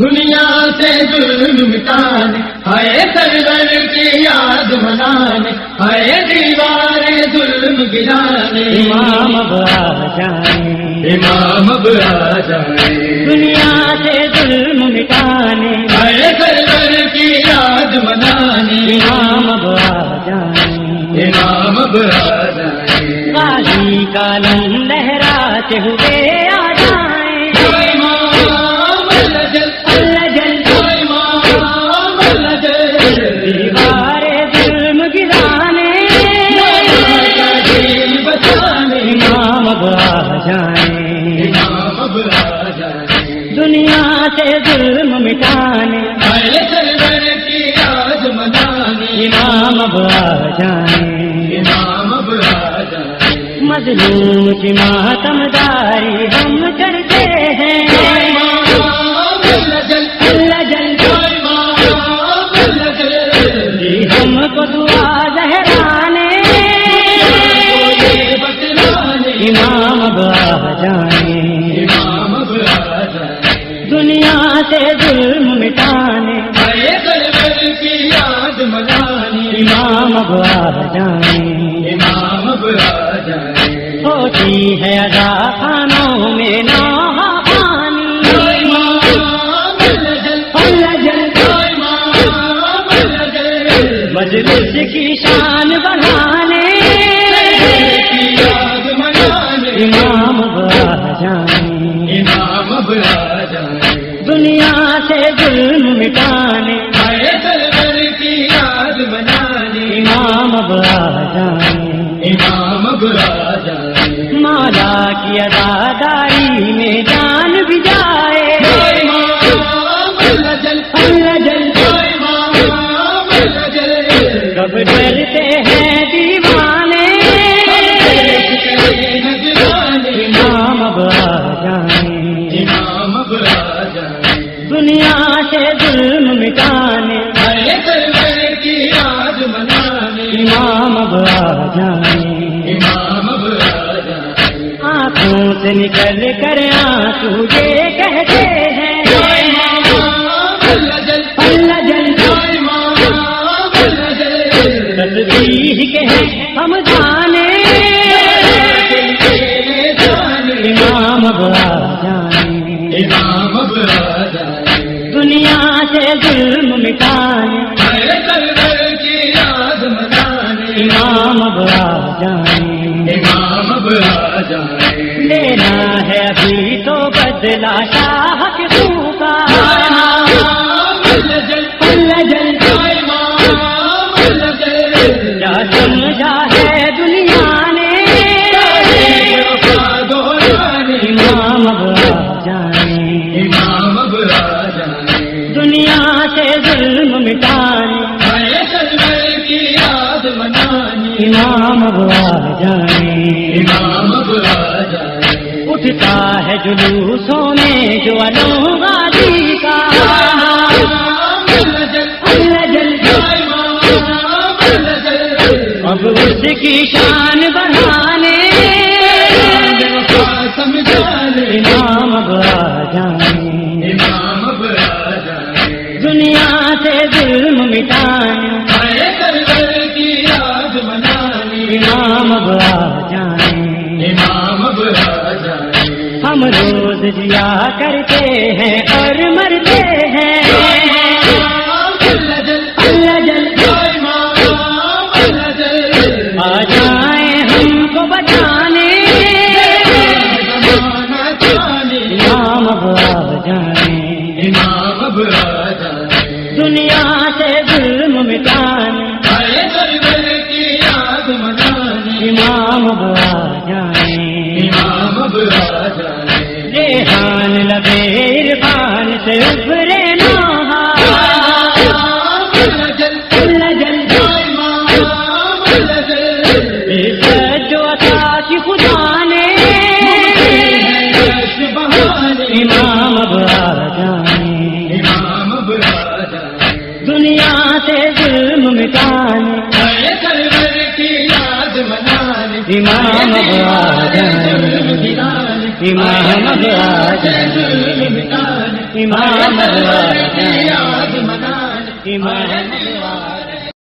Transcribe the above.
دنیا سے ظلم مٹانے آئے سرور کی یاد منانے آئے دیوار ظلم گرانے امام اب آ جائیں امام اب آ جائیں دنیا سے ظلم مٹانے آئے سرور کی یاد منانے امام اب آ جائیں امام اب آ جائیں غازی کا علم لہراتے ہوئے آ جائیں دیوار ظلم گرانے امام اب آ جائیں امام اب آ جائیں دنیا سے ظلم مٹانے آئے سرور کی یاد منانے امام اب آ جائیں امام اب آ جائیں مظلوم کی ماتم داری ہم کرتے ہیں جی ہم کو دعا زہرانے امام اب آ جائیں امام اب آ جائیں دنیا سے ظلم مٹانے آئے سرور کی یاد منانے امام اب آ جائیں امام اب آ جائیں ہوتی ہے ادا خانوں میں نوحہ پانی مجلس کی شان بڑھانے یاد منانے امام اب آ جائیں امام اب آ جائیں دنیا سے ظلم مٹانے آئے سرور کی یاد منانے امام اب آ جائیں امام اب آ جائیں مولا کی اداداری میں جان بھی جائے کب ڈرتے ہیں دیوانے امام اب آ جائیں امام اب آ جائیں دنیا سے ظلم مٹانے آئے سرور کی یاد منانے امام اب آ جائیں امام اب آ جائیں آنکھوں سے نکل کر آنسو یہ کہتے ہیں تسبیح کے ہیں ہم جانے امام اب آ جائیں امام اب آ جائیں دنیا سے ظلم مٹانے آئے سرور کی یاد منانے امام اب آ جائیں امام اب آ جائیں لینا ہے ابھی تو بدلا شاہ کے خوں کا کیا سمجھا ہے دنیا نے امام اب آ جائیں امام اب آ جائیں دنیا سے ظلم مٹانے آئے سرور کی یاد منانے امام اب آ جائیں امام اب آ جائیں اٹھتا ہے جلوسوں میں جو علم غازی کا اب اس کی شان بڑھانے امام اب آ جائیں امام اب آ جائیں دنیا سے ظلم مٹانے آئے سرور کی یاد منانے امام اب آ جائیں امام اب آ جائیں ہم روز جیا کرتے ہیں اور مرتے ہیں آ جائیں ہم کو بچانے امام اب آ جائیں امام اب آ جائیں دنیا سے ظلم مٹانے آئے سرور کی یاد منانے امام اب آ جائیں امام اب آ جائیں ریحان لبے عرفان سے ابھرے نوحہ جو عطا کی خدا نے امام اب آ جائیں امام اب آ جائیں دنیا سے ظلم مٹانے آئے سرور کی یاد منانے امام اب آ جائیں امام اب آ جائیں امام کی یاد منانے امام آئے دیوانے